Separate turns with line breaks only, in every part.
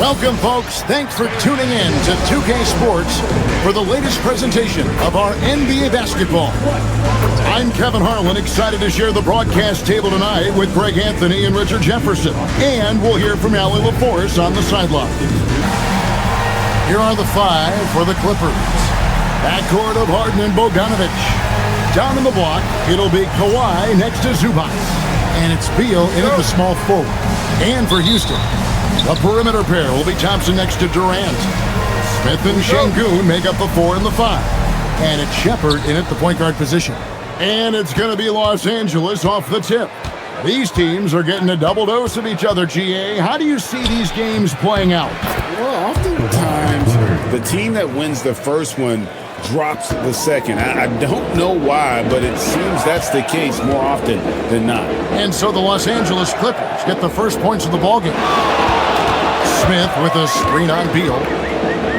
Welcome, folks. Thanks for tuning in to 2K Sports for the latest presentation of our NBA basketball. I'm Kevin Harlan, excited to share the broadcast table tonight with Greg Anthony and Richard Jefferson. And we'll hear from Allie LaForce on the sideline. Here are the five for the Clippers. Backcourt of Harden and Bogdanovic. Down in the block, it'll be Kawhi next to Zubac. And it's Beal in at the small forward. And for Houston, the perimeter pair will be Thompson next to Durant. Smith and Şengün make up the 4 and the 5. And it's Shepherd in at the point guard position. And it's going to be Los Angeles off the tip. These teams are getting a double dose of each other, GA. How do you see these games playing out?
Well, oftentimes the team that wins the first one drops the second. I don't know why, but it seems that's the case more often than not.
And so the Los Angeles Clippers get the first points of the ballgame. Smith with a screen on Beal.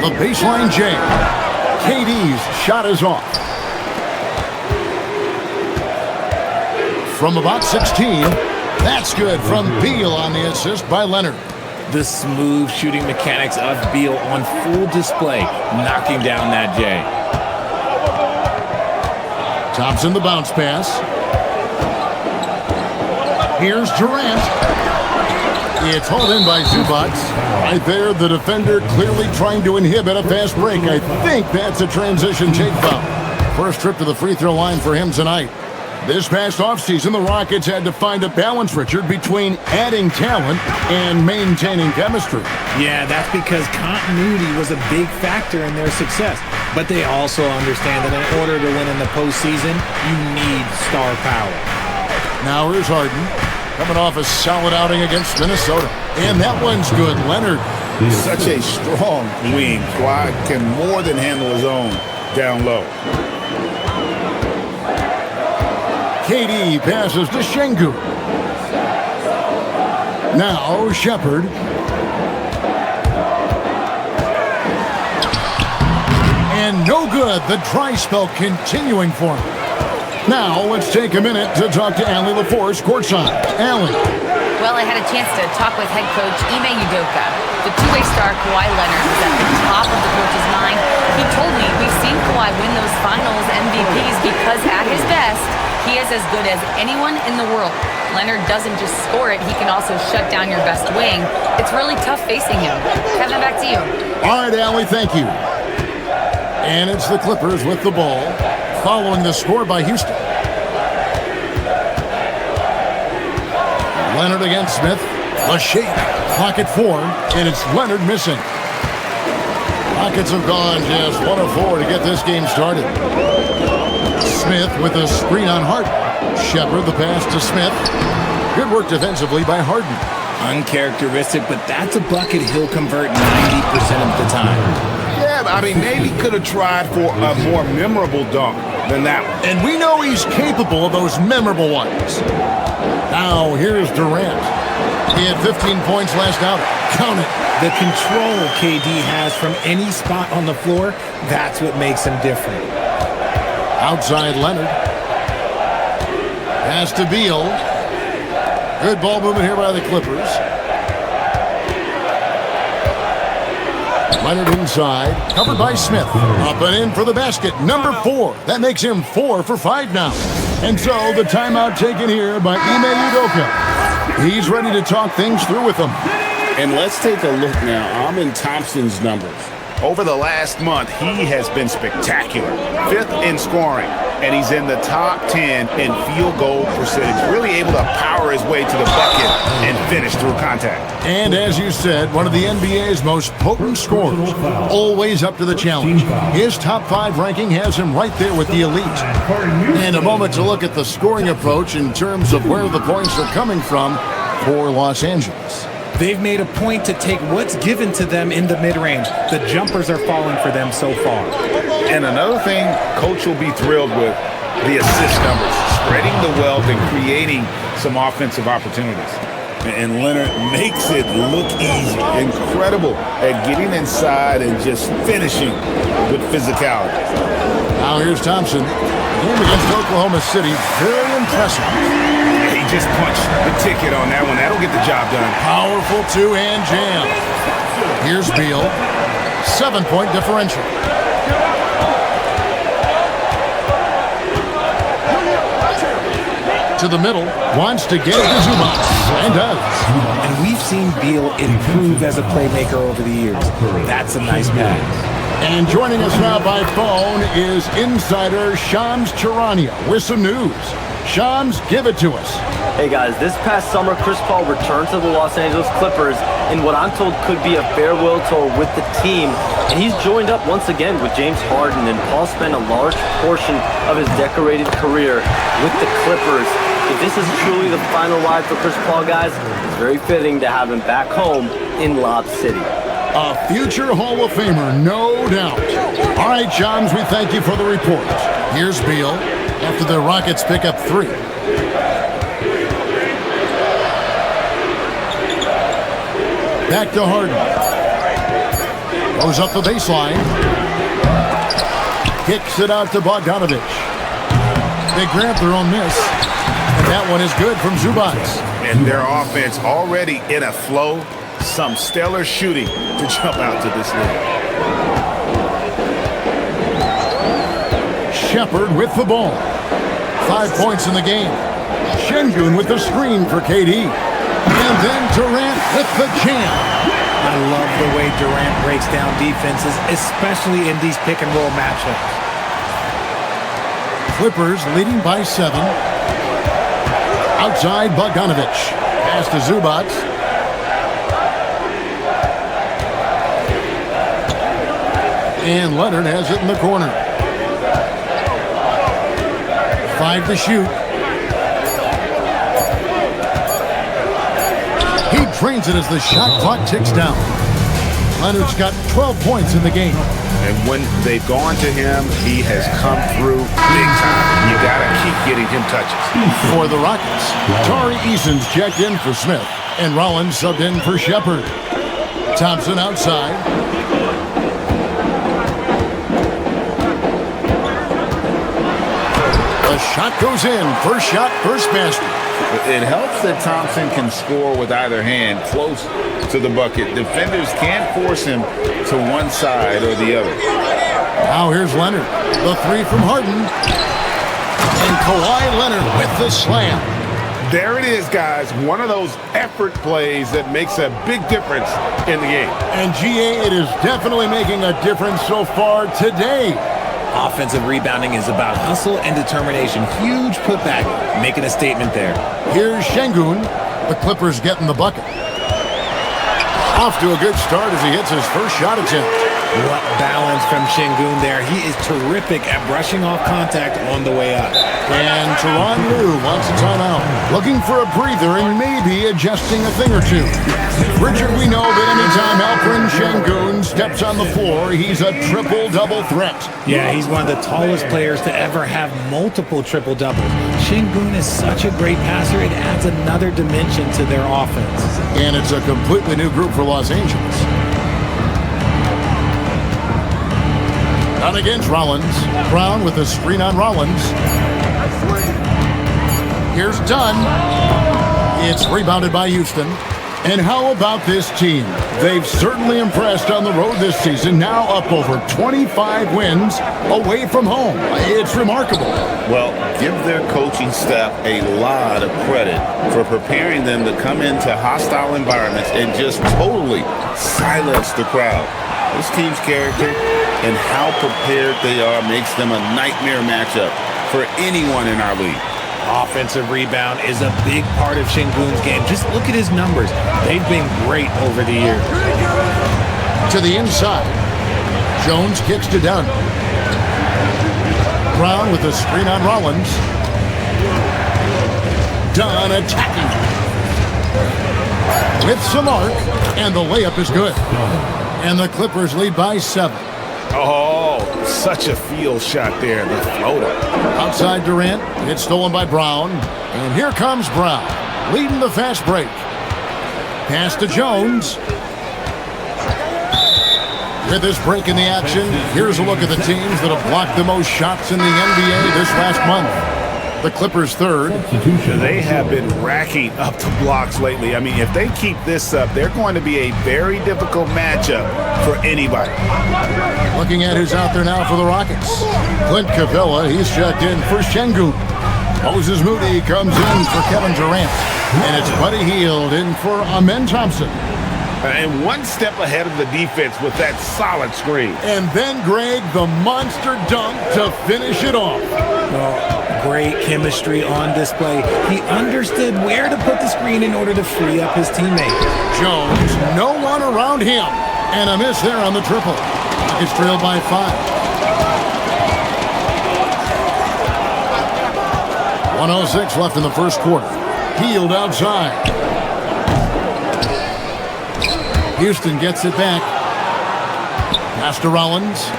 The baseline J. KD's shot is off. From about 16, that's good from Beal on the assist by Leonard.
The smooth shooting mechanics of Beal on full display, knocking down that J.
Thompson the bounce pass. Here's Durant. It's hauled in by Zubac. Right there, the defender clearly trying to inhibit a fast break. I think that's a transition take foul. First trip to the free throw line for him tonight. This past offseason, the Rockets had to find a balance, Richard, between adding talent and maintaining chemistry.
Yeah, that's because continuity was a big factor in their success. But they also understand that in order to win in the postseason, you need star power.
Now here's Harden, coming off a solid outing against Minnesota. And that one's good. Leonard.
Such a strong wing. Kawhi can more than handle his own down low.
KD passes to Şengün. Now Shepherd. And no good. The dry spell continuing for him. Now let's take a minute to talk to Allie LaForce courtside. Allie.
Well, I had a chance to talk with head coach Ime Udoka. The two-way star Kawhi Leonard was at the top of the coach's mind. He told me we've seen Kawhi win those finals MVPs because at his best, he is as good as anyone in the world. Leonard doesn't just score it, he can also shut down your best wing. It's really tough facing him. Kevin, back to you.
All right, Allie, thank you. And it's the Clippers with the ball, following the score by Houston. Leonard against Smith. A shake. Clock at 4, and it's Leonard missing. Rockets have gone just 1 of 4 to get this game started. Smith with a screen on Harden. Shepherd the pass to Smith. Good work defensively by Harden.
Uncharacteristic, but that's a bucket he'll convert 90% of the time.
Yeah, I mean, maybe could have tried for a more memorable dunk than that one.
And we know he's capable of those memorable ones. Now here's Durant. He had 15 points last outing. Count it.
The control KD has from any spot on the floor, that's what makes him different.
Outside Leonard. Pass to Beal. Good ball movement here by the Clippers. Leonard inside. Covered by Smith. Up and in for the basket. Number 4. That makes him 4 for 5 now. And so the timeout taken here by Ime Udoka. He's ready to talk things through with them.
And let's take a look now. Amen Thompson's numbers. Over the last month, he has been spectacular. 5th in scoring, and he's in the top 10 in field goal percentage. Really able to power his way to the bucket and finish through contact.
And as you said, one of the NBA's most potent scorers. Always up to the challenge. His top 5 ranking has him right there with the elite. And a moment to look at the scoring approach in terms of where the points are coming from for Los Angeles.
They've made a point to take what's given to them in the mid-range. The jumpers are falling for them so far.
And another thing Coach will be thrilled with, the assist numbers. Spreading the wealth and creating some offensive opportunities. And Leonard makes it look easy. Incredible at getting inside and just finishing with physicality.
Now here's Thompson. Game against Oklahoma City. Very impressive.
He just punched the ticket on that one. That'll get the job done.
Powerful two-hand jam. Here's Beal. 7-point differential. To the middle, wants to get it to Zubac, and does.
And we've seen Beal improve as a playmaker over the years. That's a nice pass.
And joining us now by phone is insider Shams Charania with some news. Shams, give it to us.
Hey guys, this past summer, Chris Paul returned to the Los Angeles Clippers in what I'm told could be a farewell tour with the team. And he's joined up once again with James Harden, and Paul spent a large portion of his decorated career with the Clippers. If this is truly the final ride for Chris Paul, guys, it's very fitting to have him back home in Lob City.
A future Hall of Famer, no doubt. All right, Shams, we thank you for the report. Here's Beal after the Rockets pick up 3. Back to Harden. Goes up the baseline. Kicks it out to Bogdanovich. Big grab, their own miss. And that one is good from Zubac.
And their offense already in a flow. Some stellar shooting to jump out to this lead.
Shepard with the ball. 5 points in the game. Şengün with the screen for KD. And then Durant with the jam.
I love the way Durant breaks down defenses, especially in these pick-and-roll matchups.
Clippers leading by 7. Outside Bogdanovich. Pass to Zubac. And Leonard has it in the corner. 5 to shoot. He drains it as the shot clock ticks down. Leonard's got 12 points in the game.
And when they've gone to him, he has come through big time. You got to keep getting him touches.
For the Rockets, Tari Eason's checked in for Smith, and Rollins subbed in for Shepard. Thompson outside. The shot goes in. First shot, first basket.
It helps that Thompson can score with either hand close to the bucket. Defenders can't force him to one side or the other.
Now here's Leonard. The 3 from Harden. And Kawhi Leonard with the slam.
There it is, guys. One of those effort plays that makes a big difference in the game.
And GA, it is definitely making a difference so far today.
Offensive rebounding is about hustle and determination. Huge putback, making a statement there.
Here's Şengün. The Clippers getting the bucket. Off to a good start as he hits his first shot attempt.
What balance from Şengün there. He is terrific at brushing off contact on the way up.
And Tyronn Lue wants a timeout. Looking for a breather and maybe adjusting a thing or two. Richard, we know that anytime Alperen Şengün steps on the floor, he's a triple-double threat.
Yeah, he's one of the tallest players to ever have multiple triple-doubles. Şengün is such a great passer, it adds another dimension to their offense.
And it's a completely new group for Los Angeles. Not against Rollins. Brown with a screen on Rollins. Here's Dunn. It's rebounded by Houston. And how about this team? They've certainly impressed on the road this season, now up over 25 wins away from home. It's remarkable.
Well, give their coaching staff a lot of credit for preparing them to come into hostile environments and just totally silence the crowd. This team's character and how prepared they are makes them a nightmare matchup for anyone in our league.
Offensive rebound is a big part of Şengün's game. Just look at his numbers. They've been great over the years.
To the inside. Jones kicks to Dunn. Brown with a screen on Rollins. Dunn attacking. With some arc, and the layup is good. And the Clippers lead by 7.
Oh, such a field shot there, the floater.
Outside Durant, it's stolen by Brown. And here comes Brown, leading the fast break. Pass to Jones. With this break in the action, here's a look at the teams that have blocked the most shots in the NBA this last month. The Clippers' third.
They have been racking up the blocks lately. I mean, if they keep this up, they're going to be a very difficult matchup for anybody.
Looking at who's out there now for the Rockets. Clint Capella, he's checked in for Şengün. Moses Moody comes in for Kevin Durant. And it's Buddy Hield in for Amen Thompson.
And one step ahead of the defense with that solid screen.
And then, Greg, the monster dunk to finish it off.
Great chemistry on display. He understood where to put the screen in order to free up his teammate.
Jones, no one around him. And a miss there on the triple. Rockets trailed by 5. 1:06 left in the first quarter. Hield outside. Houston gets it back. Pass to Rollins.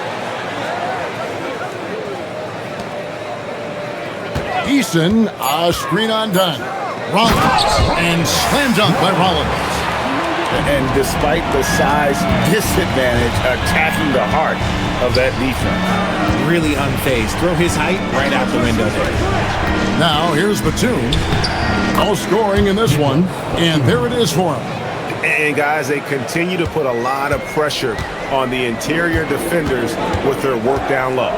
Eason, a screen undone. Rollins, and slam dunk by Rollins.
And despite the size disadvantage, attacking the heart of that defense.
Really unfazed. Throw his height right out the window there.
Now, here's Batum. No scoring in this one, and there it is for him.
And guys, they continue to put a lot of pressure on the interior defenders with their work down low.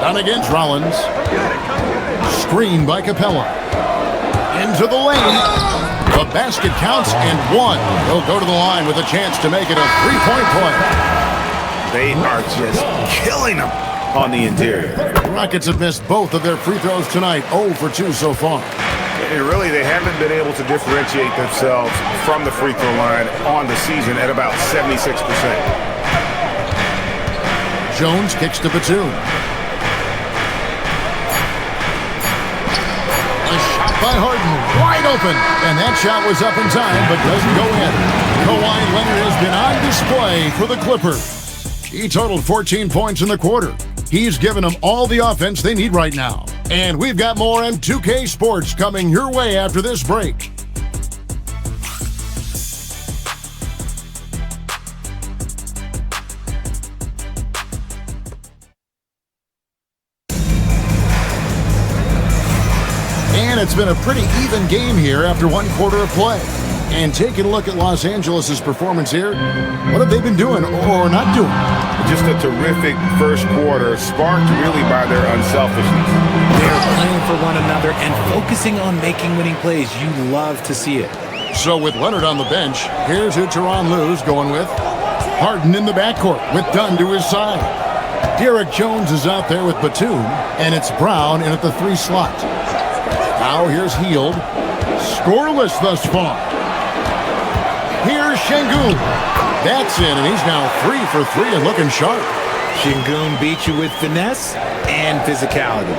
Down against Rollins. Screen by Capella. Into the lane. The basket counts and one. He'll go to the line with a chance to make it a three-point play.
They are just killing them on the interior.
The Rockets have missed both of their free throws tonight. 0 for 2 so far.
And really, they haven't been able to differentiate themselves from the free throw line on the season at about 76%.
Jones kicks to Batum. A shot by Harden, wide open. And that shot was up in time, but doesn't go in. Kawhi Leonard has been on display for the Clippers. He totaled 14 points in the quarter. He's given them all the offense they need right now. And we've got more M2K Sports coming your way after this break. And it's been a pretty even game here after one quarter of play. And taking a look at Los Angeles' performance here, what have they been doing or not doing?
Just a terrific first quarter, sparked really by their unselfishness.
They're playing for one another and focusing on making winning plays. You love to see it.
So with Leonard on the bench, here's who Tyronn Lue's going with. Harden in the backcourt with Dunn to his side. Derek Jones is out there with Batum, and it's Brown in at the 3 slot. Now here's Hield. Scoreless thus far. Here's Şengün. That's in, and he's now 3 for 3 and looking sharp.
Şengün beat you with finesse and physicality.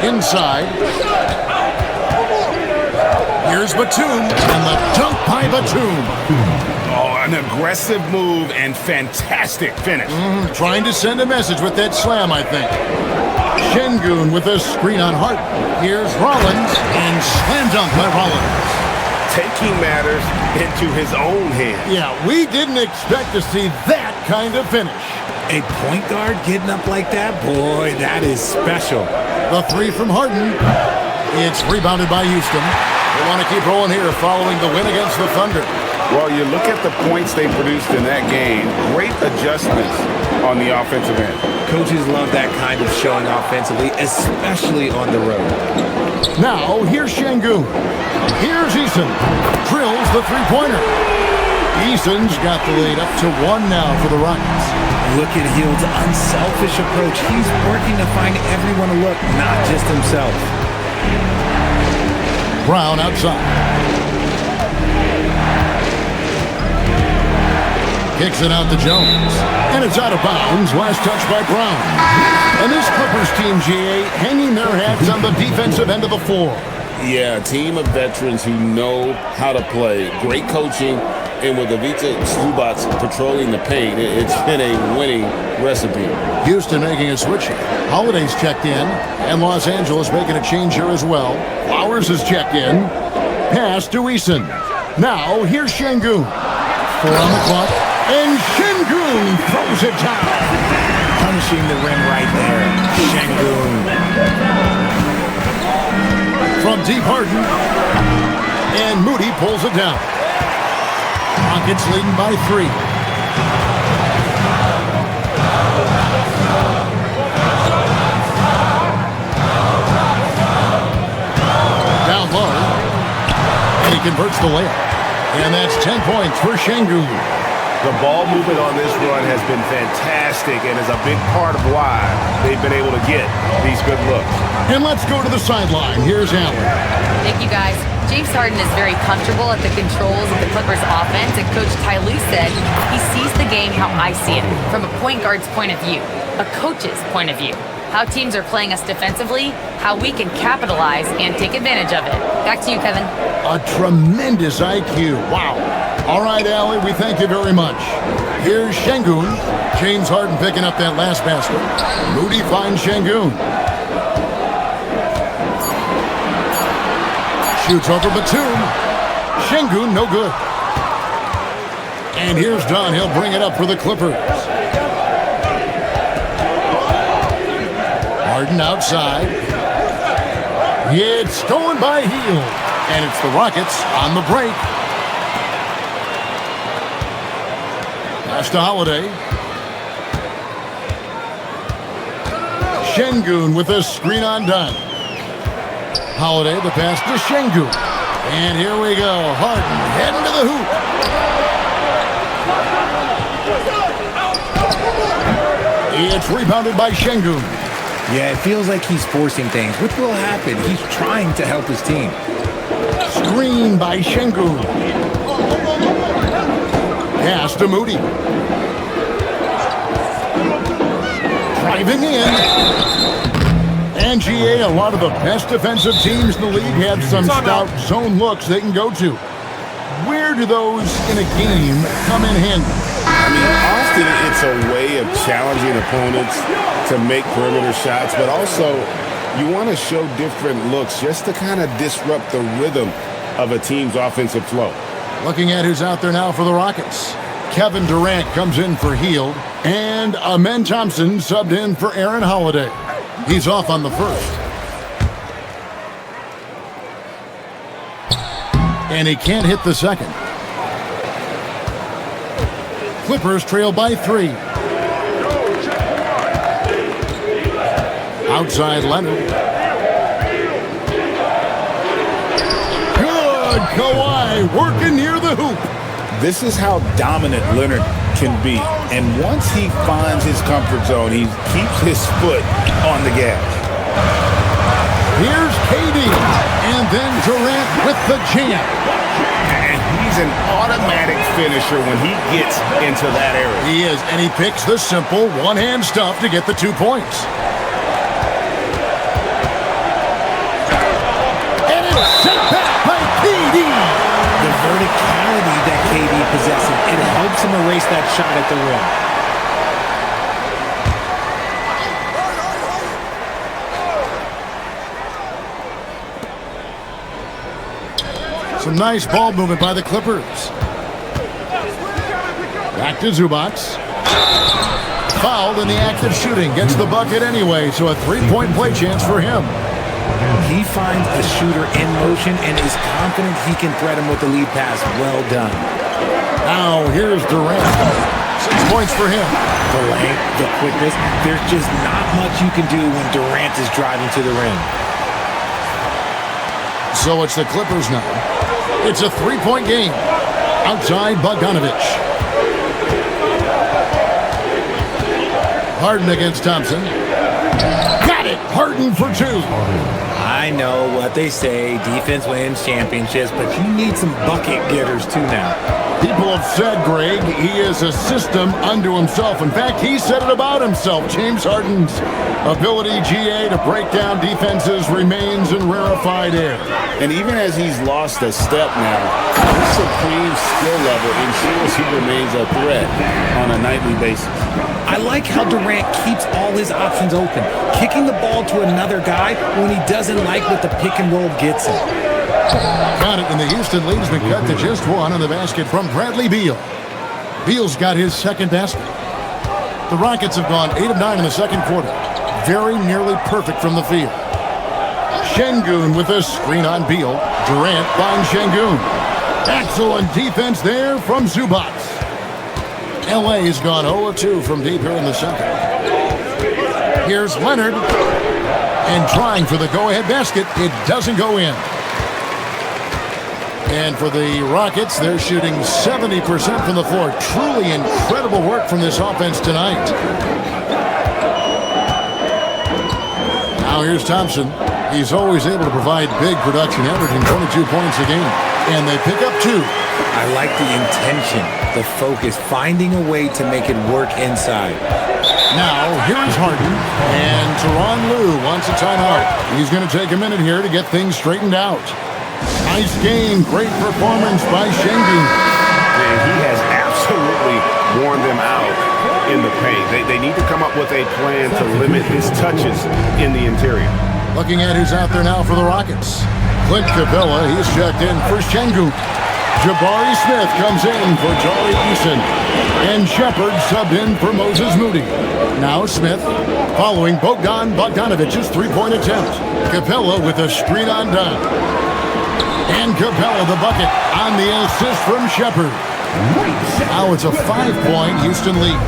Inside. Here's Batum, and the dunk by Batum.
Oh, an aggressive move and fantastic finish.
Trying to send a message with that slam, I think. Şengün with a screen on Harden. Here's Rollins, and slam dunk by Rollins.
Taking matters into his own hands.
Yeah, we didn't expect to see that kind of finish.
A point guard getting up like that? Boy, that is special.
The 3 from Harden. It's rebounded by Houston. They want to keep rolling here following the win against the Thunder.
Well, you look at the points they produced in that game. Great adjustments on the offensive end.
Coaches love that kind of showing offensively, especially on the road.
Now, here's Şengün. Here's Eason. Drills the three-pointer. Eason's got the lead up to 1 now for the Rockets.
Look at Hield's unselfish approach. He's working to find everyone to look, not just himself.
Brown outside. Kicks it out to Jones. And it's out of bounds. Last touch by Brown. And this Clippers team, GA, hanging their hats on the defensive end of the floor.
Yeah, a team of veterans who know how to play. Great coaching. And with Ivica Zubac patrolling the paint, it's been a winning recipe.
Houston making a switch here. Holiday's checked in. And Los Angeles making a change here as well. Flowers is checked in. Pass to Eason. Now, here's Şengün. 4 on the clock. And Şengün throws it down.
Punishing the rim right there. Şengün.
From deep, Harden. And Moody pulls it down. Rockets leading by 3. Down low. And he converts the layup. And that's 10 points for Şengün.
The ball movement on this run has been fantastic and is a big part of why they've been able to get these good looks.
And let's go to the sideline. Here's Allen.
Thank you, guys. James Harden is very comfortable at the controls of the Clippers offense, and Coach Ty Lue said he sees the game how I see it, from a point guard's point of view, a coach's point of view. How teams are playing us defensively, how we can capitalize and take advantage of it. Back to you, Kevin.
A tremendous IQ. Wow. All right, Allie, we thank you very much. Here's Şengün. James Harden picking up that last basket. Moody finds Şengün. Shoots over Batum. Şengün, no good. And here's Dunn. He'll bring it up for the Clippers. Harden outside. It's stolen by Hield. And it's the Rockets on the break. Pass to Holiday. Şengün with a screen on Dunn. Holiday, the pass to Şengün. And here we go. Harden heading to the hoop. It's rebounded by Şengün.
Yeah, it feels like he's forcing things, which will happen. He's trying to help his team.
Screen by Şengün. Pass to Moody. Driving in. And GA, a lot of the best defensive teams in the league have some stout zone looks they can go to. Where do those in a game come in handy?
I mean, often it's a way of challenging opponents to make perimeter shots, but also you want to show different looks just to kind of disrupt the rhythm of a team's offensive flow.
Looking at who's out there now for the Rockets. Kevin Durant comes in for Hield, and Amen Thompson subbed in for Aaron Holiday. He's off on the first. And he can't hit the second. Clippers trail by 3. Outside Leonard. Good, Kawhi working near the hoop.
This is how dominant Leonard can be. And once he finds his comfort zone, he keeps his foot on the gas.
Here's KD. And then Durant with the jam.
And he's an automatic finisher when he gets into that area.
He is, and he picks the simple one-hand stuff to get the 2 points. And it's sent back by KD.
The verticality that KD possesses, it helps him erase that shot at the rim.
Some nice ball movement by the Clippers. Back to Zubac. Fouled in the act of shooting. Gets the bucket anyway, so a three-point play chance for him.
He finds a shooter in motion and is confident he can thread him with the lead pass. Well done.
Now here's Durant. 6 points for him.
The length, the quickness, there's just not much you can do when Durant is driving to the rim.
So it's the Clippers now. It's a three-point game. Outside Bogdanovich. Harden against Thompson. Got it. Harden for 2.
I know what they say, defense wins championships, but you need some bucket getters too now.
People have said, Greg, he is a system unto himself. In fact, he said it about himself. James Harden's ability, GA, to break down defenses remains in rarefied air.
And even as he's lost a step now, his supreme skill level ensures he remains a threat on a nightly basis.
I like how Durant keeps all his options open, kicking the ball to another guy when he doesn't like what the pick and roll gets him.
Got it, and the Houston leads the cut to just 1 on the basket from Bradley Beal. Beal's got his second basket. The Rockets have gone 8 of 9 in the second quarter. Very nearly perfect from the field. Şengün with a screen on Beal. Durant finds Şengün. Excellent defense there from Zubac. LA has gone 0 of 2 from deep here in the second. Here's Leonard. And trying for the go-ahead basket. It doesn't go in. And for the Rockets, they're shooting 70% from the floor. Truly incredible work from this offense tonight. Now here's Thompson. He's always able to provide big production, averaging 22 points a game. And they pick up 2.
I like the intention, the focus, finding a way to make it work inside.
Now, here's Harden, and Tyronn Lue wants a timeout. He's going to take a minute here to get things straightened out. Nice game, great performance by Şengün.
And he has absolutely worn them out in the paint. They need to come up with a plan to limit his touches in the interior.
Looking at who's out there now for the Rockets. Clint Capella, he's checked in for Şengün. Jabari Smith comes in for Tari Eason. And Shepard subbed in for Moses Moody. Now Smith following Bogdan Bogdanovic's three-point attempt. Capella with a screen on Dunn. And Capella the bucket on the assist from Shepard. Now it's a 5-point Houston lead.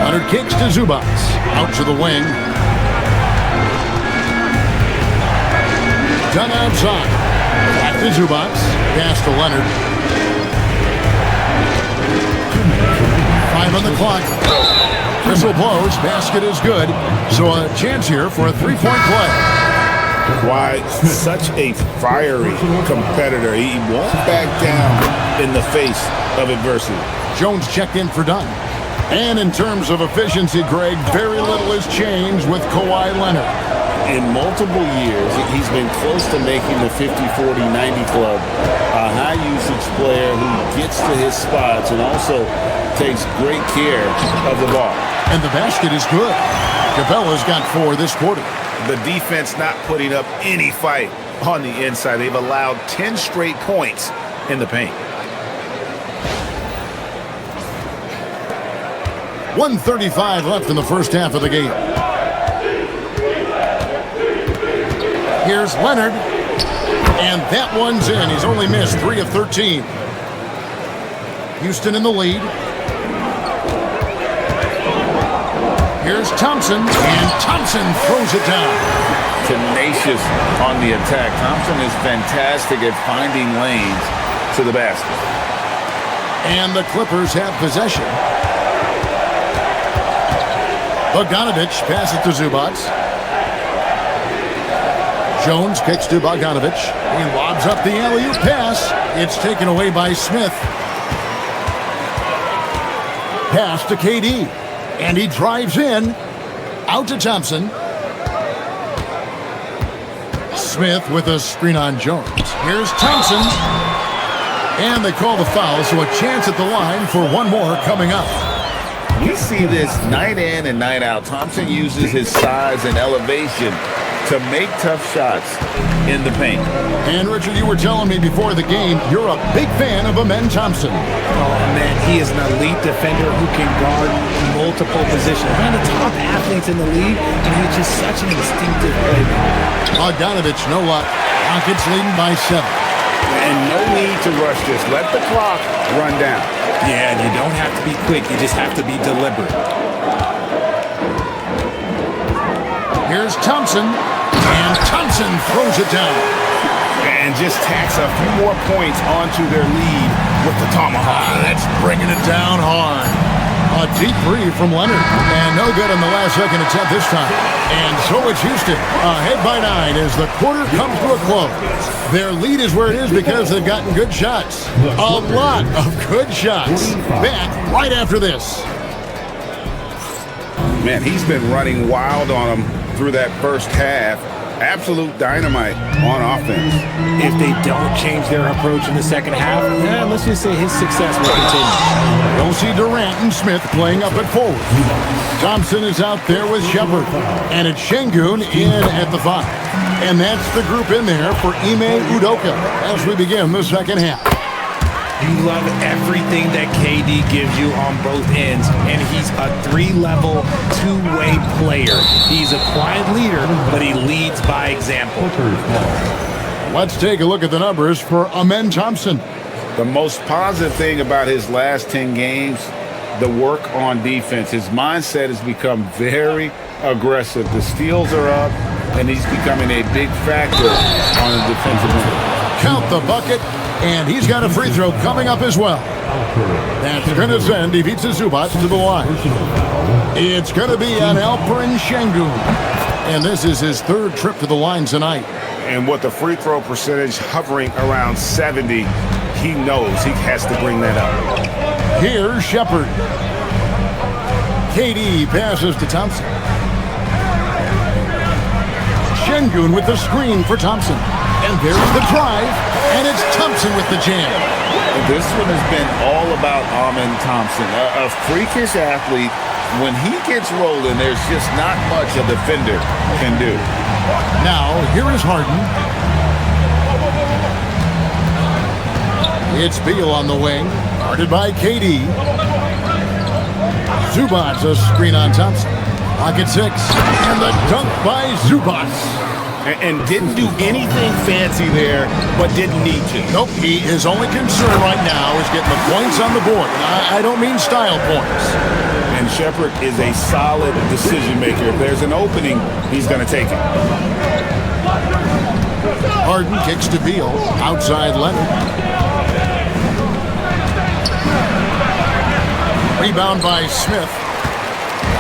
Leonard kicks to Zubac. Out to the wing. Dunn outside. Back to Zubac. Pass to Leonard. 5 on the clock. Whistle blows. Basket is good. So a chance here for a three-point play.
Why, such a fiery competitor. He won't back down in the face of adversity.
Jones checked in for Dunn. And in terms of efficiency, Greg, very little has changed with Kawhi Leonard.
In multiple years, he's been close to making the 50-40-90 club. A high-usage player who gets to his spots and also takes great care of the ball.
And the basket is good. Capella's got 4 this quarter.
The defense not putting up any fight on the inside. They've allowed 10 straight points in the paint.
1:35 left in the first half of the game. Here's Leonard. And that one's in. He's only missed 3 of 13. Houston in the lead. Here's Thompson. And Thompson throws it down.
Tenacious on the attack. Thompson is fantastic at finding lanes to the basket.
And the Clippers have possession. Bogdanovic passes to Zubac. Jones kicks to Bogdanovic. He lobs up the alley-oop pass. It's taken away by Smith. Pass to KD. And he drives in. Out to Thompson. Smith with a screen on Jones. Here's Thompson. And they call the foul, so a chance at the line for one more coming up.
We see this night in and night out. Thompson uses his size and elevation to make tough shots in the paint.
And Richard, you were telling me before the game, you're a big fan of Amen Thompson.
Oh, man, he is an elite defender who can guard multiple positions. One of the top athletes in the league, and he's just such an instinctive playmaker.
Bogdanovic, no luck. Rockets leading by 7.
And no need to rush this. Let the clock run down.
Yeah, and you don't have to be quick. You just have to be deliberate.
Here's Thompson. And Thompson throws it down.
And just tacks a few more points onto their lead with the tomahawk.
That's bringing it down hard. A deep three from Leonard. And no good on the last second attempt this time. And so it's Houston ahead by 9 as the quarter comes to a close. Their lead is where it is because they've gotten good shots. A lot of good shots. Back right after this.
Man, he's been running wild on them through that first half. Absolute dynamite on offense.
If they don't change their approach in the second half, let's just say his success will continue.
Don't see Durant and Smith playing up at forward. Thompson is out there with Shepard. And it's Şengün in at the 5. And that's the group in there for Ime Udoka as we begin the second half.
You love everything that KD gives you on both ends, and he's a three-level, two-way player. He's a quiet leader, but he leads by example.
Let's take a look at the numbers for Amen Thompson.
The most positive thing about his last 10 games, the work on defense. His mindset has become very aggressive. The steals are up, and he's becoming a big factor on the defensive end.
Count the bucket, and he's got a free throw coming up as well. That's going to send Ivica Zubac to the line. It's going to be on Alperen Sengun, and this is his third trip to the line tonight.
And with the free throw percentage hovering around 70, he knows he has to bring that up.
Here's Shepard. KD passes to Thompson. Sengun with the screen for Thompson. And there's the drive, and it's Thompson with the jam.
This one has been all about Amen Thompson, a freakish athlete. When he gets rolling, there's just not much a defender can do.
Now, here is Harden. It's Beal on the wing, guarded by KD. Zubac, a screen on Thompson. Pocket 6, and the dunk by Zubac.
And didn't do anything fancy there, but didn't need to.
Nope, his only concern right now is getting the points on the board. I don't mean style points.
And Shepard is a solid decision maker. If there's an opening, he's going to take it.
Harden kicks to Beal, outside Leonard. Rebound by Smith.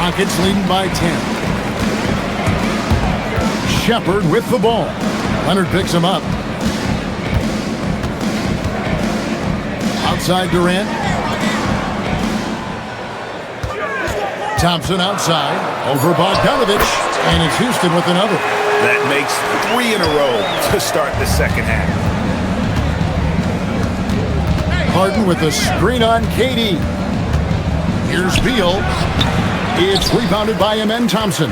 Rockets leading by 10. Shepard with the ball. Leonard picks him up. Outside Durant. Thompson outside. Over Bogdanovic. And it's Houston with another.
That makes 3 in a row to start the second half.
Harden with the screen on KD. Here's Beal. It's rebounded by Amen Thompson.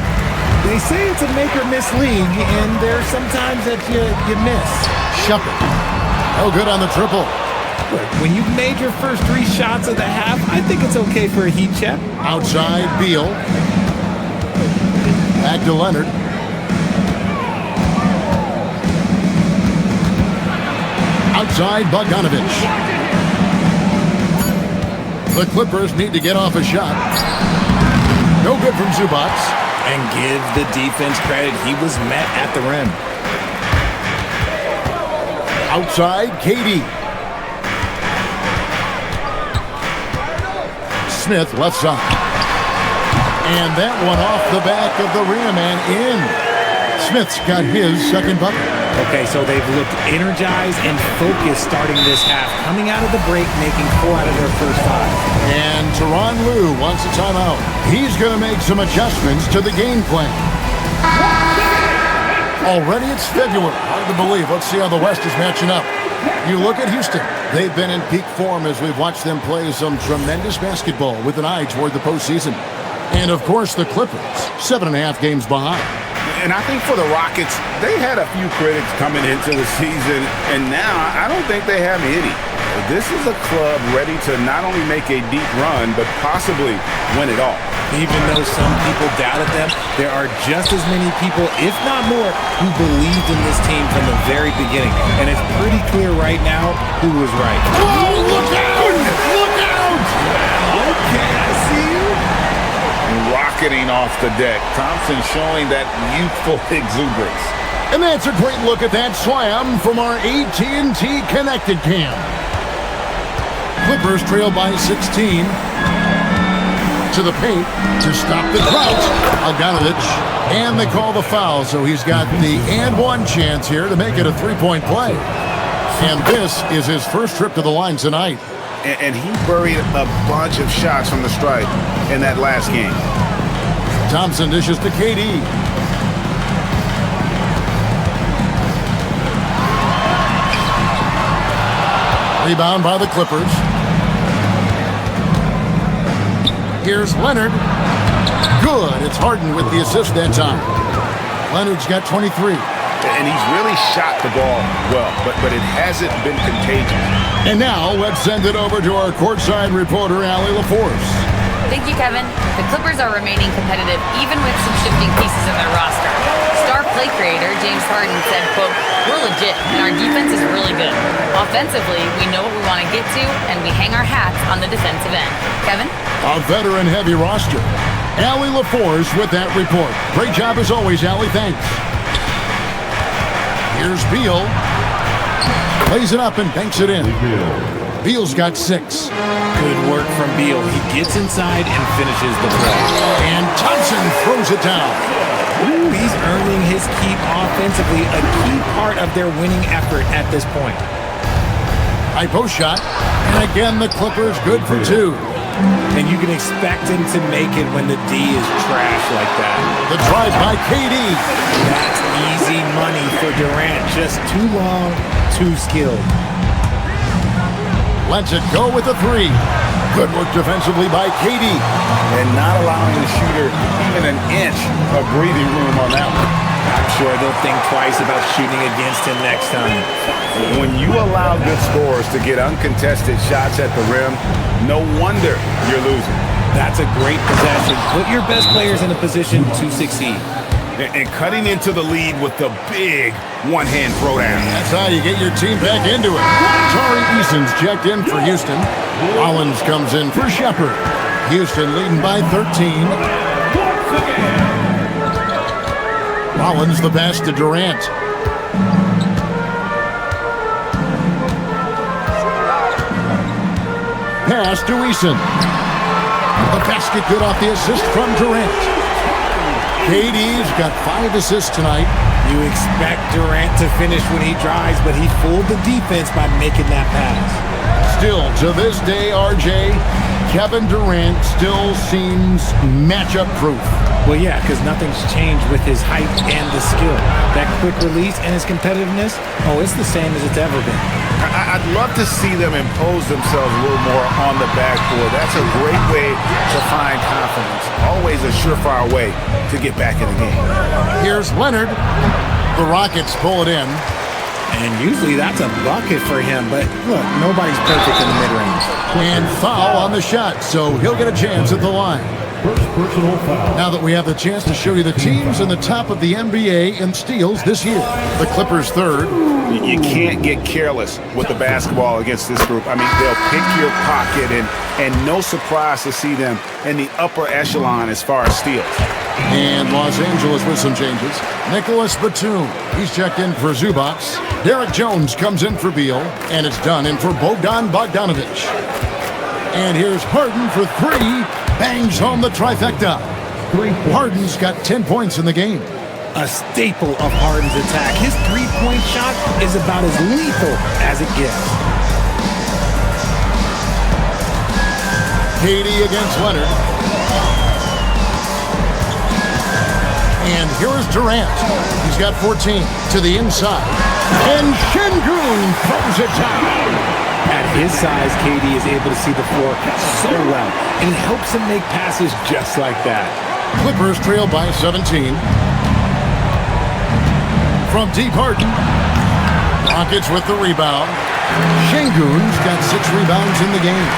They say it's a make-or-miss league, and there's sometimes that you miss.
Shepard. No good on the triple.
Look, when you've made your first 3 shots of the half, I think it's okay for a heat check.
Outside Beal. Back to Leonard. Outside Bogdanovic. The Clippers need to get off a shot. No good from Zubac.
And give the defense credit. He was met at the rim.
Outside KD. Smith left side. And that one off the back of the rim and in. Smith's got his second bucket.
Okay, so they've looked energized and focused starting this half, coming out of the break, making 4 out of their first 5.
And Tyronn Lue wants a timeout. He's going to make some adjustments to the game plan. Already it's February. Hard to believe. Let's see how the West is matching up. You look at Houston. They've been in peak form as we've watched them play some tremendous basketball with an eye toward the postseason. And, of course, the Clippers, 7.5 games behind.
And I think for the Rockets, they had a few critics coming into the season, and now I don't think they have any. This is a club ready to not only make a deep run, but possibly win it all.
Even though some people doubted them, there are just as many people, if not more, who believed in this team from the very beginning. And it's pretty clear right now who was right.
Oh, look out! Look out!
Okay, I see you.
Rocketing off the deck. Thompson showing that youthful exuberance.
And that's a great look at that slam from our AT&T Connected Cam. Clippers trail by 16. To the paint to stop the crouch. Bogdanovic. And they call the foul, so he's got the and one chance here to make it a 3-point play. And this is his first trip to the line tonight.
And he buried a bunch of shots from the stripe in that last game.
Thompson dishes to KD. Rebound by the Clippers. Here's Leonard. Good. It's Harden with the assist that time. Leonard's got 23.
And he's really shot the ball well, but it hasn't been contagious.
And now let's send it over to our courtside reporter, Allie LaForce.
Thank you, Kevin. The Clippers are remaining competitive even with some shifting pieces in their roster. Star play creator James Harden said, quote, "We're legit and our defense is really good. Offensively, we know what we want to get to and we hang our hats on the defensive end." Kevin?
A veteran-heavy roster. Allie LaForce with that report. Great job as always, Allie. Thanks. Here's Beal. Plays it up and banks it in. Beal's got 6.
Good work from Beal. He gets inside and finishes the play.
And Thompson throws it down.
Ooh, he's earning his keep offensively, a key part of their winning effort at this point.
High post shot. And again, the Clippers good for 2.
And you can expect him to make it when the D is trash like that.
The drive by KD.
That's easy money for Durant. Just too long, too skilled.
Lets it go with a 3. Good work defensively by KD.
And not allowing the shooter even an inch of breathing room on that one.
I'm sure they'll think twice about shooting against him next time.
When you allow good scorers to get uncontested shots at the rim, no wonder you're losing.
That's a great possession. Put your best players in a position to succeed.
And cutting into the lead with the big one-hand throwdown.
That's how you get your team back into it. Tari Eason's checked in for Houston. Rollins comes in for Shepherd. Houston leading by 13. Rollins the pass to Durant. Pass to Eason. The basket good off the assist from Durant. KD's got 5 assists tonight.
You expect Durant to finish when he drives, but he fooled the defense by making that pass.
Still, to this day, RJ, Kevin Durant still seems matchup proof.
Well, yeah, because nothing's changed with his height and the skill. That quick release and his competitiveness, it's the same as it's ever been.
I'd love to see them impose themselves a little more on the backboard. That's a great way to find confidence. Always a surefire way to get back in the game.
Here's Leonard. The Rockets pull it in.
And usually that's a bucket for him, but look, nobody's perfect in the mid-range.
And foul on the shot, so he'll get a chance at the line.
First personal foul.
Now that we have the chance to show you the teams in the top of the NBA in steals this year. The Clippers third.
You can't get careless with the basketball against this group. I mean, they'll pick your pocket, and no surprise to see them in the upper echelon as far as steals.
And Los Angeles with some changes. Nicholas Batum, he's checked in for Zubac. Derek Jones comes in for Beal, and it's done in for Bogdan Bogdanovic. And here's Harden for 3, bangs home the trifecta. Harden's got 10 points in the game.
A staple of Harden's attack. His three-point shot is about as lethal as it gets.
KD against Leonard. And here's Durant. He's got 14 to the inside. And Şengün throws it down.
At his size, KD is able to see the floor so well, and it helps him make passes just like that.
Clippers trail by 17. From deep, Harden. Rockets with the rebound. Şengün's got 6 rebounds in the game.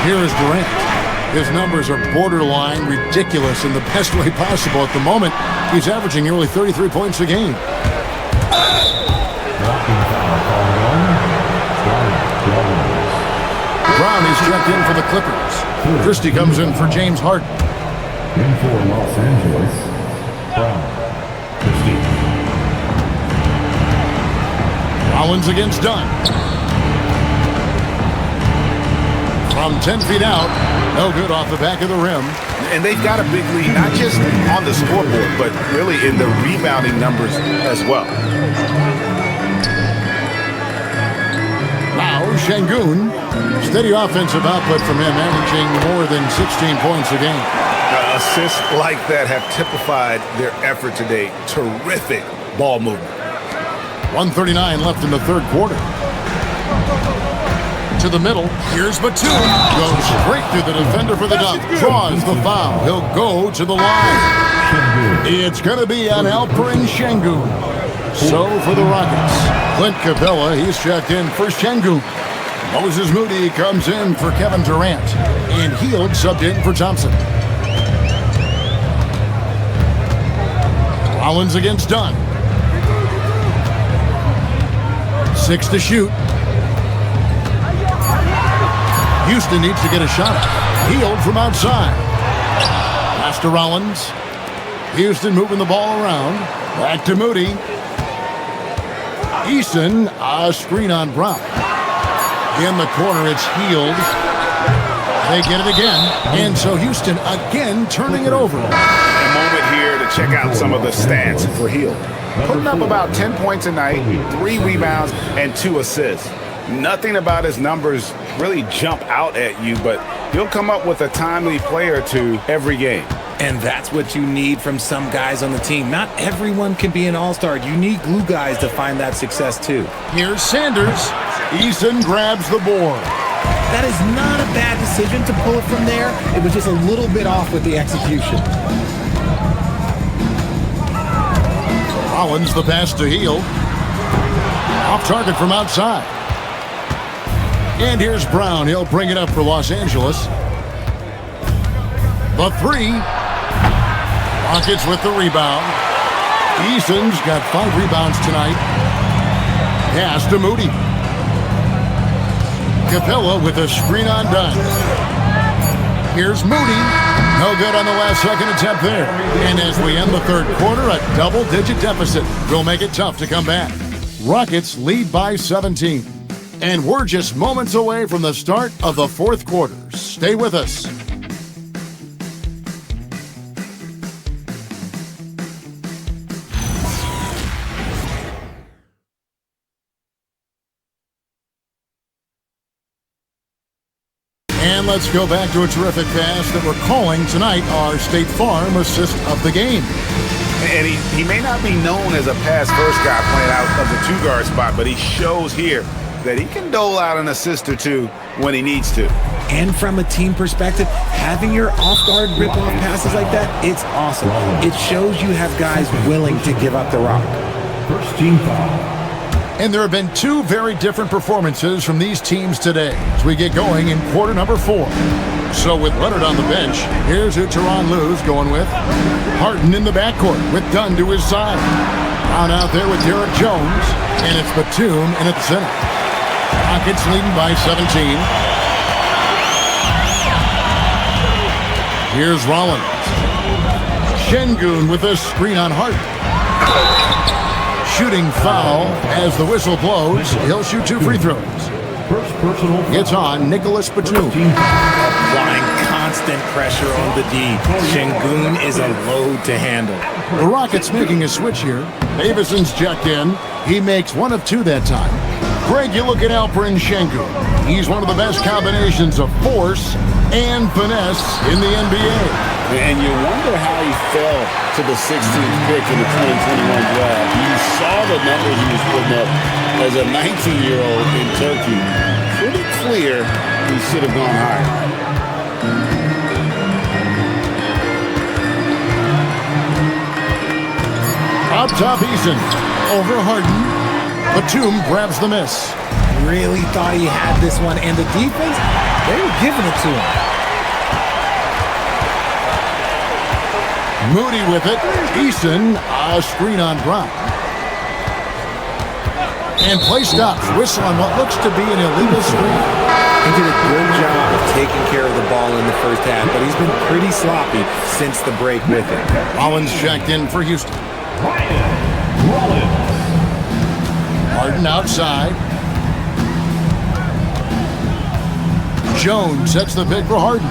Here is Durant. His numbers are borderline ridiculous in the best way possible at the moment. He's averaging nearly 33 points a game. Brown is checked in for the Clippers. Christie comes in for James Harden.
In for Los Angeles, Brown. Christie.
Rollins against Dunn. From 10 feet out, no good off the back of the rim.
And they've got a big lead, not just on the scoreboard, but really in the rebounding numbers as well.
Now, Şengün, steady offensive output from him, averaging more than 16 points a game.
Assists like that have typified their effort today. Terrific ball movement.
1:39 left in the third quarter. To the middle, here's Batum. Goes straight through the defender for the dunk. Draws the foul. He'll go to the line. It's going to be on Alperen Sengun. So for the Rockets, Clint Capella, he's checked in for Sengun. Moses Moody comes in for Kevin Durant. And Hield subbed in for Thompson. Rollins against Dunn. 6 to shoot. Houston needs to get a shot up. Hield from outside. Pass to Rollins. Houston moving the ball around. Back to Moody. Eason, a screen on Brown. In the corner, it's Hield. They get it again. And so Houston again turning it over.
A moment here to check out some of the stats for Hield. Putting up about 10 points a night, 3 rebounds, and 2 assists. Nothing about his numbers really jump out at you, but he'll come up with a timely play or two every game.
And that's what you need from some guys on the team. Not everyone can be an all-star. You need glue guys to find that success too.
Here's Sanders. Eason grabs the board.
That is not a bad decision to pull it from there. It was just a little bit off with the execution.
Rollins, the pass to Hield. Off target from outside. And here's Brown. He'll bring it up for Los Angeles. The 3. Rockets with the rebound. Eason's got 5 rebounds tonight. Pass to Moody. Capella with a screen on Dunn. Here's Moody. No good on the last second attempt there. And as we end the third quarter, a double-digit deficit will make it tough to come back. Rockets lead by 17. And we're just moments away from the start of the fourth quarter. Stay with us. And let's go back to a terrific pass that we're calling tonight our State Farm assist of the game.
And he may not be known as a pass-first guy playing out of the 2-guard spot, but he shows here that he can dole out an assist or two when he needs to.
And from a team perspective, having your off-guard rip-off passes like that, it's awesome. It shows you have guys willing to give up the rock.
First team foul.
And there have been 2 very different performances from these teams today as we get going in quarter number 4. So with Leonard on the bench, here's who Tyronn Lue's going with. Harden in the backcourt with Dunn to his side. Brown out there with Derek Jones. And it's Batum in at the center. Rockets leading by 17. Here's Rollins. Sengun with a screen on Harden. Shooting foul as the whistle blows. He'll shoot 2 free throws.
First personal foul.
It's on Nicholas Batum.
Applying constant pressure on the D. Sengun is a load to handle.
The Rockets making a switch here. Davison's checked in. He makes 1 of 2 that time. Greg, you look at Alperen Sengun. He's one of the best combinations of force and finesse in the NBA.
And you wonder how he fell to the 16th pick in the 2021 draft. You saw the numbers he was putting up as a 19-year-old in Turkey. Pretty clear he should have gone higher.
Up top, Eason. Over Harden. Batum grabs the miss.
Really thought he had this one. And the defense, they were giving it to him.
Moody with it. Eason, a screen on Brown. And play stops. Whistle on what looks to be an illegal screen.
He did a good job of taking care of the ball in the first half, but he's been pretty sloppy since the break with it.
Rollins checked in for Houston.
Rollins.
Harden outside. Jones sets the pick for Harden.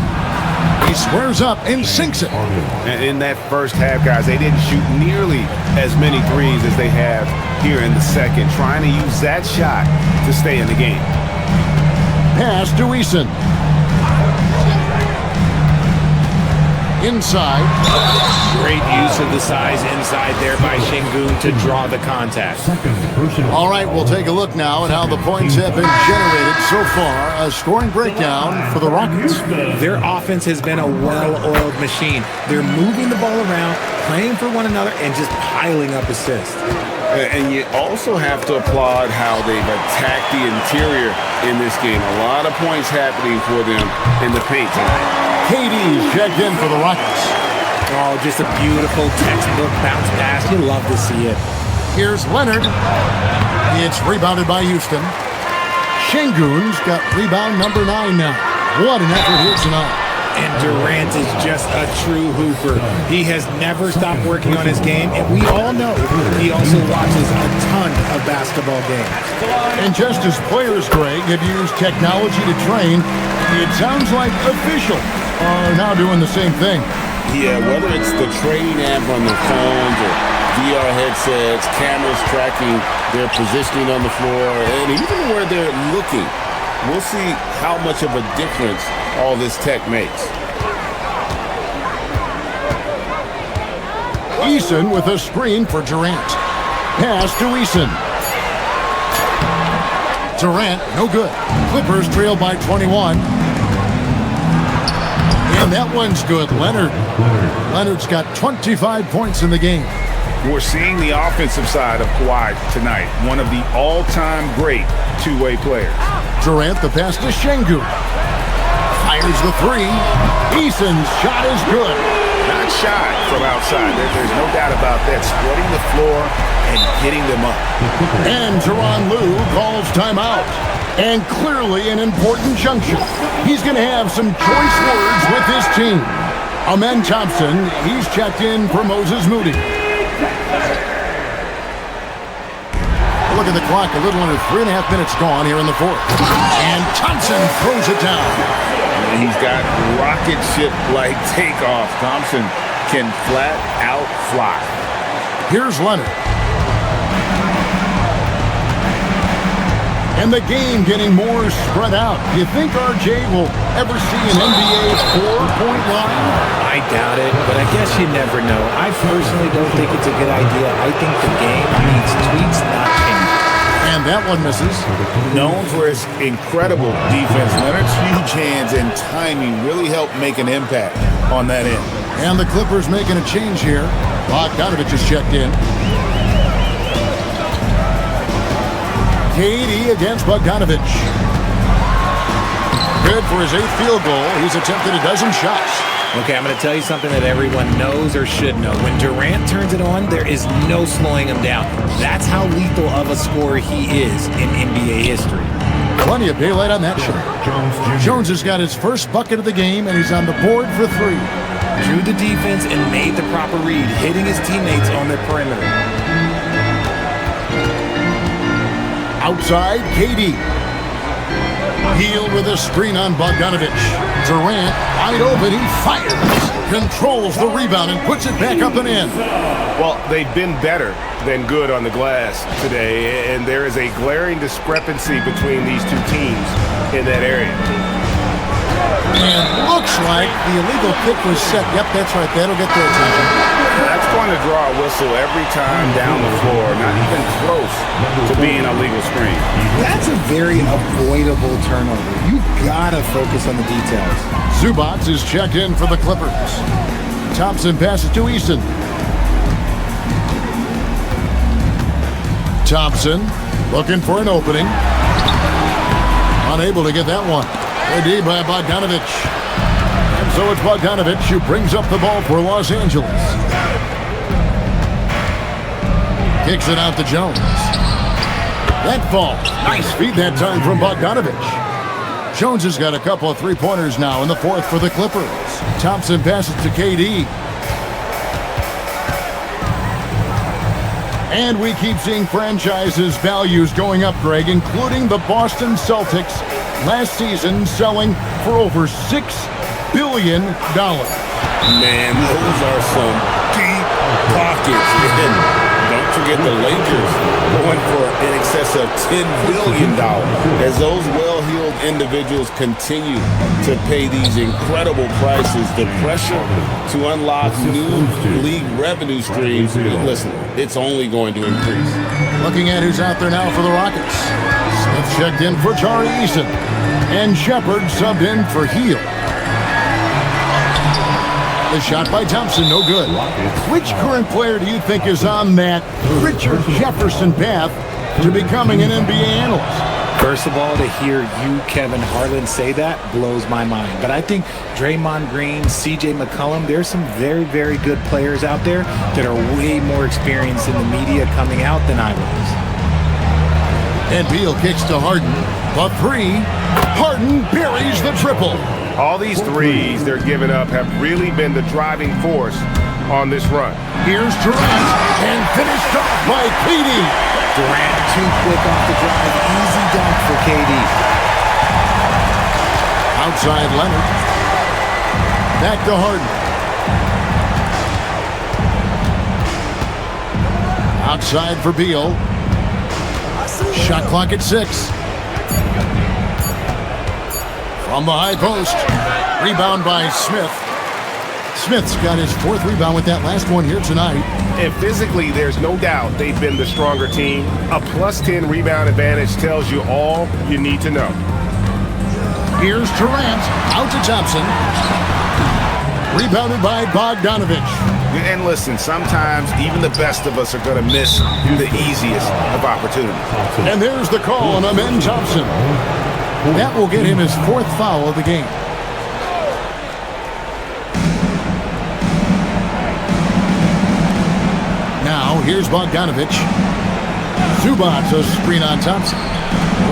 He squares up and sinks it.
And in that first half, guys, they didn't shoot nearly as many threes as they have here in the second, trying to use that shot to stay in the game.
Pass to Eason. inside.
Great use of the size inside there by Şengün to draw the contact.
Second personal.
All right, we'll take a look now at how the points have been generated so far. A scoring breakdown for the Rockets.
Their offense has been a well-oiled machine. They're moving the ball around, playing for one another, and just piling up assists.
And you also have to applaud how they've attacked the interior in this game. A lot of points happening for them in the paint tonight.
KD's checked in for the Rockets.
Oh, just a beautiful textbook bounce pass. You love to see it.
Here's Leonard. It's rebounded by Houston. Şengün's got rebound number 9 now. What an effort here tonight.
And Durant is just a true hooper. He has never stopped working on his game, and we all know he also watches a ton of basketball games.
And just as players, Greg, have used technology to train, it sounds like officials are now doing the same thing.
Yeah, whether it's the training app on their phones or VR headsets, cameras tracking their positioning on the floor, and even where they're looking, we'll see how much of a difference all this tech makes.
Eason with a screen for Durant. Pass to Eason. Durant, no good. Clippers trail by 21. And that one's good. Leonard's got 25 points in the game.
We're seeing the offensive side of Kawhi tonight. One of the all-time great two-way players.
Durant, the pass to Şengün. Fires the three. Eason's shot is good.
Not shy from outside. There's no doubt about that. Spreading the floor and getting them up.
And Tyronn Lue calls timeout. And clearly an important juncture. He's going to have some choice words with his team. Amen Thompson, he's checked in for Moses Moody. Look at the clock, a little under 3.5 minutes gone here in the fourth. And Thompson throws it down.
And he's got rocket ship-like takeoff. Thompson can flat out fly.
Here's Leonard. And the game getting more spread out. Do you think RJ will ever see an NBA 4-point line?
I doubt it, but I guess you never know. I personally don't think it's a good idea. I think the game needs tweaks, not changes.
And that one misses.
Known for his incredible defense, Leonard's huge hands and timing really help make an impact on that end.
And the Clippers making a change here. Bogdanovich is checked in. KD against Bogdanovich. Good for his 8th field goal. He's attempted a dozen shots.
Okay, I'm going to tell you something that everyone knows or should know. When Durant turns it on, there is no slowing him down. That's how lethal of a scorer he is in NBA history.
Plenty of daylight on that shot. Jones has got his first bucket of the game, and he's on the board for 3.
Drew the defense and made the proper read, hitting his teammates on the perimeter.
Outside, KD. Hield with a screen on Bogdanovich. Durant, wide open, he fires. Controls the rebound and puts it back up and in.
Well, they've been better than good on the glass today, and there is a glaring discrepancy between these two teams in that area.
And looks like the illegal kick was set. Yep, that's right. That'll get their attention.
That's going to draw a whistle every time down the floor, not even close to being a legal screen.
That's a very avoidable turnover. You gotta focus on the details.
Zubac is checked in for the Clippers. Thompson passes to Eason. Thompson looking for an opening. Unable to get that one. Good by Bogdanovich. And so it's Bogdanovich who brings up the ball for Los Angeles. Kicks it out to Jones. That ball. Nice feed that time from Bogdanovich. Jones has got a couple of three-pointers now in the fourth for the Clippers. Thompson passes to KD. And we keep seeing franchises' values going up, Greg, including the Boston Celtics last season selling for over $6 billion. Man,
those are some deep pockets. And don't forget the Lakers going for in excess of $10 billion as those well-heeled individuals continue to pay these incredible prices. The pressure to unlock new league revenue streams, listen, it's only going to increase.
Looking at who's out there now for the Rockets. Smith checked in for Tari Eason. And Shepard subbed in for Hield. The shot by Thompson, no good. Which current player do you think is on that Richard Jefferson path to becoming an NBA analyst?
First of all, to hear you, Kevin Harlan, say that blows my mind. But I think Draymond Green, CJ McCollum, there's some very, very good players out there that are way more experienced in the media coming out than I was.
And Beal kicks to Harden. The three. Harden buries the triple.
All these threes they're giving up have really been the driving force on this run.
Here's Durant, and finished off by KD.
Durant too quick off the drive. Easy dunk for KD.
Outside Leonard. Back to Harden. Outside for Beal. Shot clock at 6. From the high post. Rebound by Smith. Smith's got his 4th rebound with that last one here tonight.
And physically, there's no doubt they've been the stronger team. A +10 rebound advantage tells you all you need to know.
Here's Durant. Out to Thompson. Rebounded by Bogdanovich.
And listen, sometimes even the best of us are going to miss the easiest of opportunities.
And there's the call on Amen Thompson. That will get him his 4th foul of the game. Now, here's Bogdanovich. Zubac, a screen on Thompson.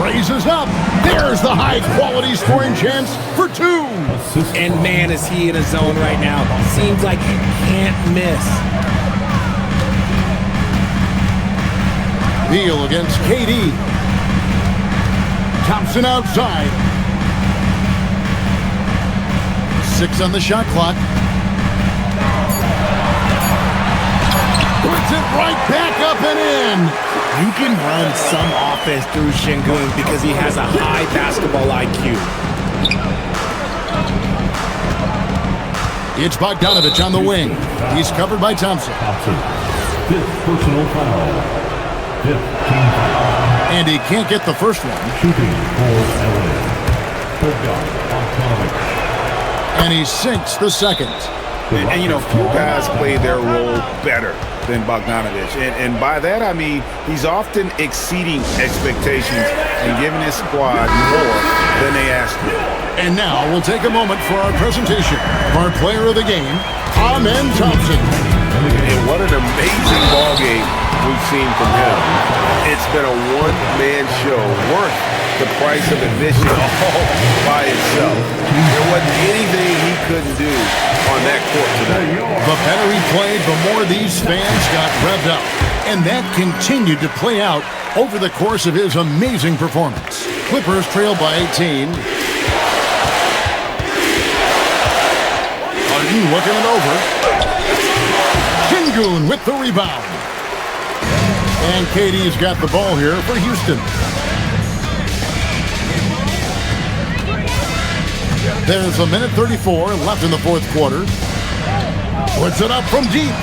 Raises up. There's the high-quality scoring chance for 2.
And man, is he in a zone right now. Seems like he can't miss.
Beal against KD. Thompson outside. 6 on the shot clock. Puts it right back up and in.
You can run some offense through Şengün because he has a high basketball IQ.
It's Bogdanovich on the wing. He's covered by Thompson.
5th personal foul. 5th team foul.
And he can't get the first one.
Shooting for LA. Bogdanovich.
And he sinks the second.
And you know, few guys play their role better than Bogdanovich. And by that, I mean he's often exceeding expectations and giving his squad more than they asked for.
And now we'll take a moment for our presentation of our player of the game, Amen Thompson.
And what an amazing ball game we've seen from him. It's been a one-man show worth the price of admission all by itself. There wasn't anything he couldn't do on that court tonight.
The better he played, the more these fans got revved up. And that continued to play out over the course of his amazing performance. Clippers trail by 18. Harden looking it over. Şengün with the rebound. And KD's got the ball here for Houston. There's 1:34 left in the 4th quarter. Puts it up from deep.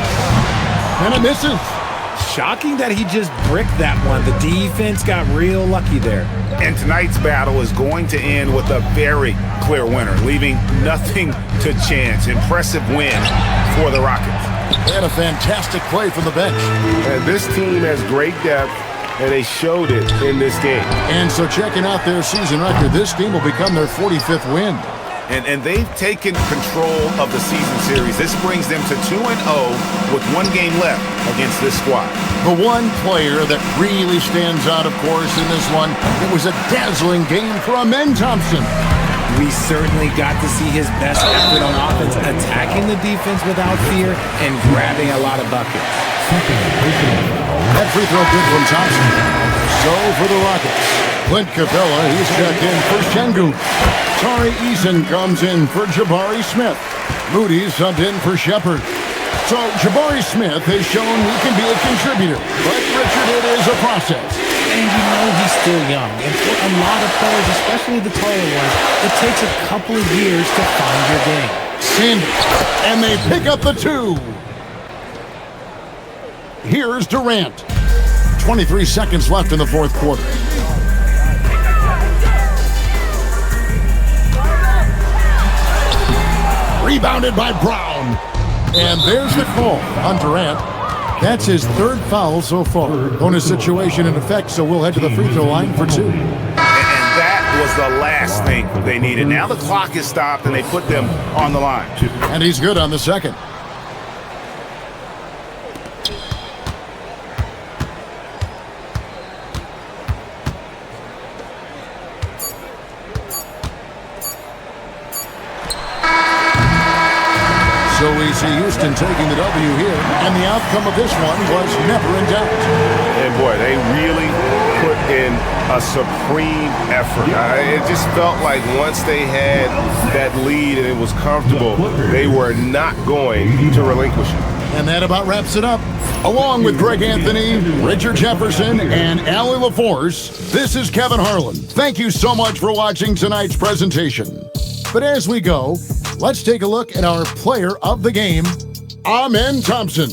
And it misses.
Shocking that he just bricked that one. The defense got real lucky there.
And tonight's battle is going to end with a very clear winner, leaving nothing to chance. Impressive win for the Rockets.
They had a fantastic play from the bench.
And this team has great depth, and they showed it in this game.
And so checking out their season record, this team will become their 45th win.
And they've taken control of the season series. This brings them to 2-0 with 1 game left against this squad.
The one player that really stands out, of course, in this one, it was a dazzling game for Amen Thompson.
We certainly got to see his best effort on offense, attacking the defense without fear and grabbing a lot of buckets.
That free throw good from Thompson. So for the Rockets, Clint Capella, he's checked in for Şengün. Tari Eason comes in for Jabari Smith. Moody subbed in for Shepard. So Jabari Smith has shown he can be a contributor, but Richard, it is a process.
And you know he's still young. And for a lot of players, especially the taller ones, it takes a couple of years to find your game.
Sanders, and they pick up the 2. Here's Durant. 23 seconds left in the fourth quarter. Rebounded by Brown. And there's the call on Durant. That's his 3rd foul so far. Bonus situation in effect, so we'll head to the free throw line for 2.
And that was the last thing they needed. Now the clock is stopped, and they put them on the line.
And he's good on the second. So we see Houston taking the W here, and the outcome of this one was never in doubt.
And boy, they really put in a supreme effort. It just felt like once they had that lead and it was comfortable, they were not going to relinquish it.
And that about wraps it up. Along with Greg Anthony, Richard Jefferson, and Allie LaForce, this is Kevin Harlan. Thank you so much for watching tonight's presentation. But as we go, let's take a look at our player of the game, Amen Thompson.